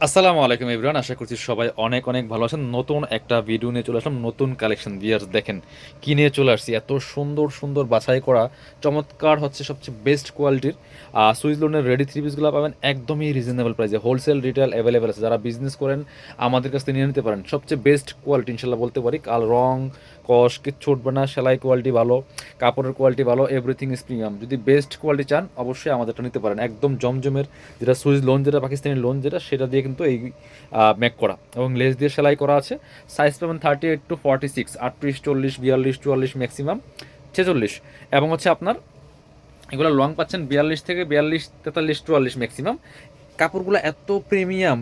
আসসালামু আলাইকুম এভরিওয়ান, আশা করছি সবাই অনেক অনেক ভালো আছেন। নতুন একটা ভিডিও নিয়ে চলে আসলাম, নতুন কালেকশন ভিউয়ার্স দেখেন কি নিয়ে চলে আসছি। এত সুন্দর সুন্দর বাছাই করা চমৎকার হচ্ছে সবচেয়ে বেস্ট কোয়ালিটির সুইস লোনের রেডি থ্রি পিসগুলো পাবেন একদমই রিজনেবল প্রাইসে। হোলসেল রিটেল অ্যাভেলেবেল আছে, যারা বিজনেস করেন আমাদের কাছ থেকে নিয়ে নিতে পারেন। সবচেয়ে বেস্ট কোয়ালিটি ইনশাল্লাহ বলতে পারি। কাল রং কস কিচ্ছু উঠবে না, সেলাই কোয়ালিটি ভালো, কাপড়ের কোয়ালিটি ভালো, এভরিথিং ইজ প্রিমিয়াম। যদি বেস্ট কোয়ালিটি চান অবশ্যই আমাদেরটা নিতে পারেন। একদম জমজমের যেটা সুইস লোন, যেটা পাকিস্তানি লোন যেটা, সেটা দিয়ে কিন্তু এই মেক করা এবং লেস দিয়ে সেলাই করা আছে। সাইজ পাবেন 38 to 46, 38, 40, 42, 44, ম্যাক্সিমাম 46। এবং হচ্ছে আপনার এগুলো লং পাচ্ছেন 42 থেকে 42, 43, 44 ম্যাক্সিমাম। কাপড়গুলো এত প্রিমিয়াম,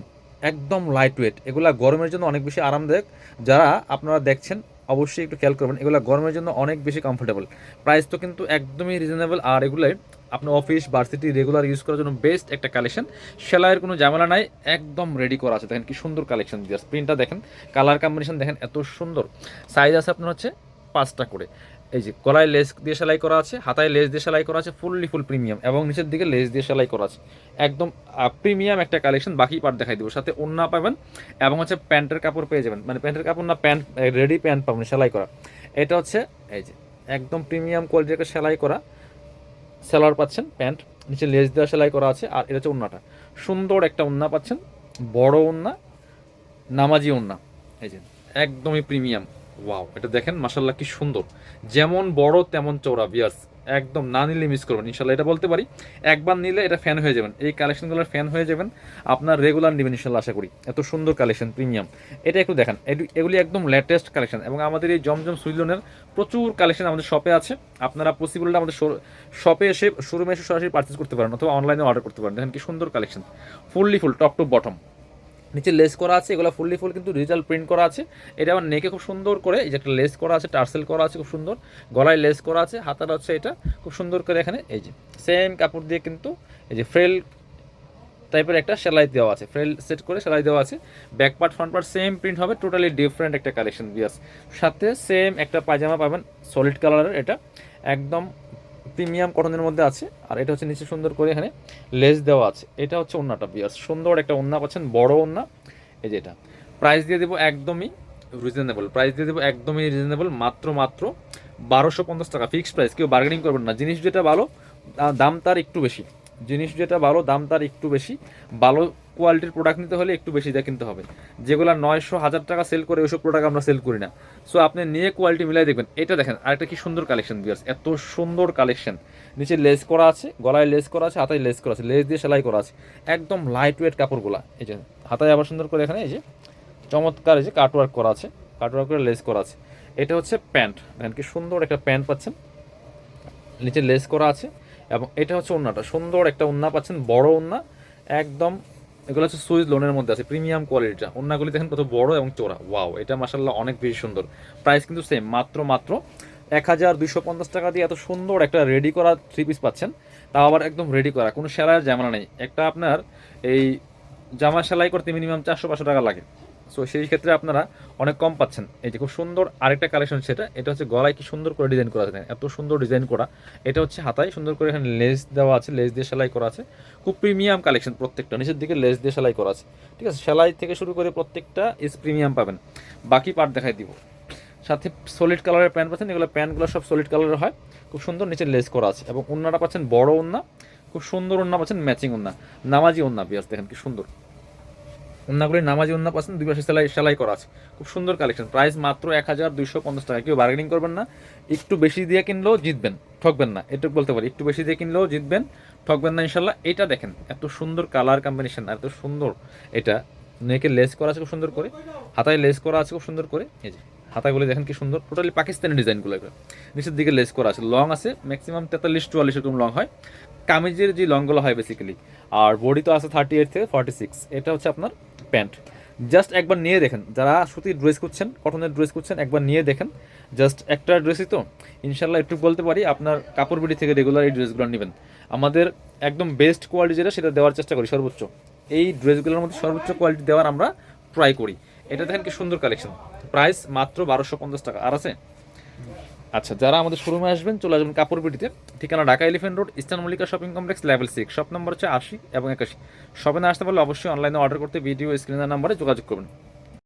একদম লাইট ওয়েট। এগুলা গরমের জন্য অনেক বেশি আরামদায়ক। যারা আপনারা দেখছেন অবশ্যই একটু খেয়াল করবেন, এগুলো গরমের জন্য অনেক বেশি কমফোর্টেবল। প্রাইস তো কিন্তু একদমই রিজনেবল। আর এগুলোই আপনার অফিস ভার্সিটি রেগুলার ইউজ করার জন্য বেস্ট একটা কালেকশন। সেলাইয়ের কোনো ঝামেলা নাই, একদম রেডি করা আছে। দেখেন কি সুন্দর কালেকশন, দিয়ে প্রিন্টটা দেখেন, কালার কম্বিনেশন দেখেন এত সুন্দর। সাইজ আছে আপনার হচ্ছে 5টা করে। এই যে গলায় লেস দিয়ে সেলাই করা আছে, হাতায় লেস দিয়ে সেলাই করা আছে, ফুল প্রিমিয়াম, এবং নিচের দিকে লেস দিয়ে সেলাই করা আছে। একদম প্রিমিয়াম একটা কালেকশন। বাকি পার্ট দেখাই দেবো, সাথে ওড়না পাবেন এবং হচ্ছে প্যান্টের কাপড় পেয়ে যাবেন, মানে প্যান্টের কাপড় না, প্যান্ট রেডি প্যান্ট পাবেন সেলাই করা। এটা হচ্ছে এই যে একদম প্রিমিয়াম কোয়ালিটির একটা সেলাই করা সেলার পাচ্ছেন, প্যান্ট নিচে লেস দেওয়া সেলাই করা আছে। আর এটা হচ্ছে ওড়নাটা, সুন্দর একটা ওড়না পাচ্ছেন, বড় ওড়না, নামাজি ওড়না। এই যে একদমই প্রিমিয়াম। ওয়াও, এটা দেখেন মাশাল্লাহ কি সুন্দর, যেমন বড় তেমন চওড়া বিয়ার্স। একদম না নিলে মিস করবেন ইনশাল্লাহ, এটা বলতে পারি। একবার নিলে এটা ফ্যান হয়ে যাবেন, এই কালেকশনগুলোর ফ্যান হয়ে যাবেন। আপনার রেগুলার নেবেন ইনশাল্লাহ আশা করি। এত সুন্দর কালেকশন প্রিমিয়াম। এটা একটু দেখেন, এগুলি একদম লেটেস্ট কালেকশন। এবং আমাদের এই জমজম সুইজলোনের প্রচুর কালেকশন আমাদের শপে আছে। আপনারা পসিবলটা আমাদের শপে এসে, শোরুমে এসে সরাসরি পারচেস করতে পারেন, অথবা অনলাইনে অর্ডার করতে পারেন। দেখেন কি সুন্দর collection, full top to bottom. নিচে লেস করা আছে, এগুলো ফুল কিন্তু ডিজিটাল প্রিন্ট করা আছে। এটা আমার নেকে খুব সুন্দর করে এই যে একটা লেস করা আছে, টার্সেল করা আছে খুব সুন্দর। গলায় লেস করা আছে, হাতাটা হচ্ছে এটা খুব সুন্দর করে এখানে এই যে সেম কাপড় দিয়ে কিন্তু এই যে ফ্রেল টাইপের একটা সেলাই দেওয়া আছে, ফ্রেল সেট করে সেলাই দেওয়া আছে। Back part front part same print হবে, টোটালি ডিফারেন্ট একটা কালেকশন বিয়াস। সাথে সেম একটা পায়জামা পাবেন সলিড কালারের, এটা একদম প্রিমিয়াম কটনের মধ্যে আছে। আর এটা হচ্ছে নিচে সুন্দর করে এখানে লেস দেওয়া আছে। এটা হচ্ছে ওন্নাটা বিয়াস, সুন্দর একটা ওন্না পাচ্ছেন, বড় ওন্না। এই যে এটা প্রাইস দিয়ে দেবো একদমই রিজনেবল, প্রাইস দিয়ে দেবো একদমই রিজনেবল, মাত্র 1250 টাকা ফিক্সড প্রাইস। কেউ বার্গেনিং করবেন না। জিনিস যেটা ভালো দাম তার একটু বেশি, জিনিস যেটা ভালো দাম তার একটু বেশি। ভালো কোয়ালিটির প্রোডাক্ট নিতে হলে একটু বেশি দিয়ে কিনতে হবে। যেগুলো 900 1000 টাকা সেল করে ওইসব প্রোডাক্ট আমরা সেল করি না। সো আপনি নিয়ে কোয়ালিটি মিলাই দেখবেন। এটা দেখেন আরেকটা কি সুন্দর কালেকশন বিয়ার্স, এত সুন্দর কালেকশন। নিচে লেস করা আছে, গলায় লেস করা আছে, হাতায় লেস করা আছে, লেস দিয়ে সেলাই করা আছে। একদম লাইট ওয়েট কাপড়গুলা। এই যে হাতায় আবার সুন্দর করে এখানে এই যে চমৎকার এই যে কাটওয়ার্ক করা আছে, কাটওয়ার্ক করে লেস করা আছে। এটা হচ্ছে প্যান্ট, দেখেন কি সুন্দর একটা প্যান্ট পাচ্ছেন, নিচে লেস করা আছে। এবং এটা হচ্ছে ওড়নাটা, সুন্দর একটা ওড়না পাচ্ছেন, বড় ওড়না একদম। এগুলো হচ্ছে সুইস লোনের মধ্যে আছে, প্রিমিয়াম কোয়ালিটিটা। ওড়নাগুলি দেখেন কত বড় এবং চোরা। ওয়াও, এটা মাসাল্লাহ অনেক বেশি সুন্দর। প্রাইস কিন্তু সেম, মাত্র 1250 টাকা দিয়ে এত সুন্দর একটা রেডি করা থ্রি পিস পাচ্ছেন। তাও আবার একদম রেডি করা, কোনো সেলাইয়ের ঝামেলা নেই। একটা আপনার এই জামা সেলাই করতে মিনিমাম 400-500 টাকা লাগে। সো সেই ক্ষেত্রে আপনারা অনেক কম পাচ্ছেন। এই যে খুব সুন্দর আরেকটা কালেকশন, সেটা এটা হচ্ছে গলায় কি সুন্দর করে ডিজাইন করা আছে, এত সুন্দর ডিজাইন করা। এটা হচ্ছে হাতায় সুন্দর করে এখানে লেস দেওয়া আছে, লেস দিয়ে সেলাই করা আছে। খুব প্রিমিয়াম কালেকশন প্রত্যেকটা, নিচের দিকে লেস দিয়ে সেলাই করা আছে। ঠিক আছে, সেলাই থেকে শুরু করে প্রত্যেকটা ইস প্রিমিয়াম পাবেন। বাকি পার্ট দেখাই দিব। সাথে সলিড কালারের প্যান্ট পাচ্ছেন, এগুলো প্যান্টগুলো সব সলিড কালারের হয়। খুব সুন্দর নিচে লেস করা আছে। এবং ওন্নাটা পাচ্ছেন বড় ওন্না, খুব সুন্দর ওন্না পাচ্ছেন, ম্যাচিং ওন্না, নামাজি ওন্না বিয়াস। দেখেন কি সুন্দর ওন্নাগুলি, নামাজি ওন্না পাচ্ছেন, দুই পাশে সেলাই সেলাই করা আছে। খুব সুন্দর কালেকশন। প্রাইস মাত্র 1250 টাকা। কেউ বার্গেনিং করবেন না, একটু বেশি দিয়ে কিনলেও জিতবেন, ঠকবেন না, এটুকু বলতে পারি। একটু বেশি দিয়ে কিনলেও জিতবেন, ঠকবেন না ইনশাল্লাহ। এটা দেখেন এত সুন্দর কালার কম্বিনেশন, আর এত সুন্দর। এটা নেকে লেস করা আছে খুব সুন্দর করে, হাতায় লেস করা আছে খুব সুন্দর করে। এই যে হাতাগুলো দেখেন কি সুন্দর, টোটালি পাকিস্তানি ডিজাইনগুলো। এগুলো নিচের দিকে লেস করা আছে, লং আছে ম্যাক্সিমাম 43-44 এরকম লং হয় কামিজের যে লংগুলো হয় বেসিক্যালি। আর বডি তো আছে 38 থেকে 46। এটা হচ্ছে আপনার প্যান্ট। জাস্ট একবার নিয়ে দেখেন, যারা সুতির ড্রেস করছেন, কটনের ড্রেস করছেন, একবার নিয়ে দেখেন। জাস্ট একটা ড্রেসই তো ইনশাল্লাহ একটু বলতে পারি আপনার কাপড় বিডি থেকে রেগুলার এই ড্রেসগুলো নেবেন। আমাদের একদম বেস্ট কোয়ালিটি যেটা, সেটা দেওয়ার চেষ্টা করি সর্বোচ্চ। এই ড্রেসগুলোর মধ্যে সর্বোচ্চ কোয়ালিটি দেওয়ার আমরা ট্রাই করি। এটা দেখেন কি সুন্দর কালেকশন। প্রাইস মাত্র 1250 টাকা। আর আছে আচ্ছা, যারা আমাদের শোরুমে আসবেন চলে আসবেন কাপড়বিটিতে, ঠিকানা Dhaka elephant road, eastern Mallika shopping complex, level 6, shop number হচ্ছে 80 এবং 81। শপে না আসতে পারলে অবশ্যই অনলাইনে অর্ডার করতে ভিডিও স্ক্রিনের নাম্বারে যোগাযোগ করবেন।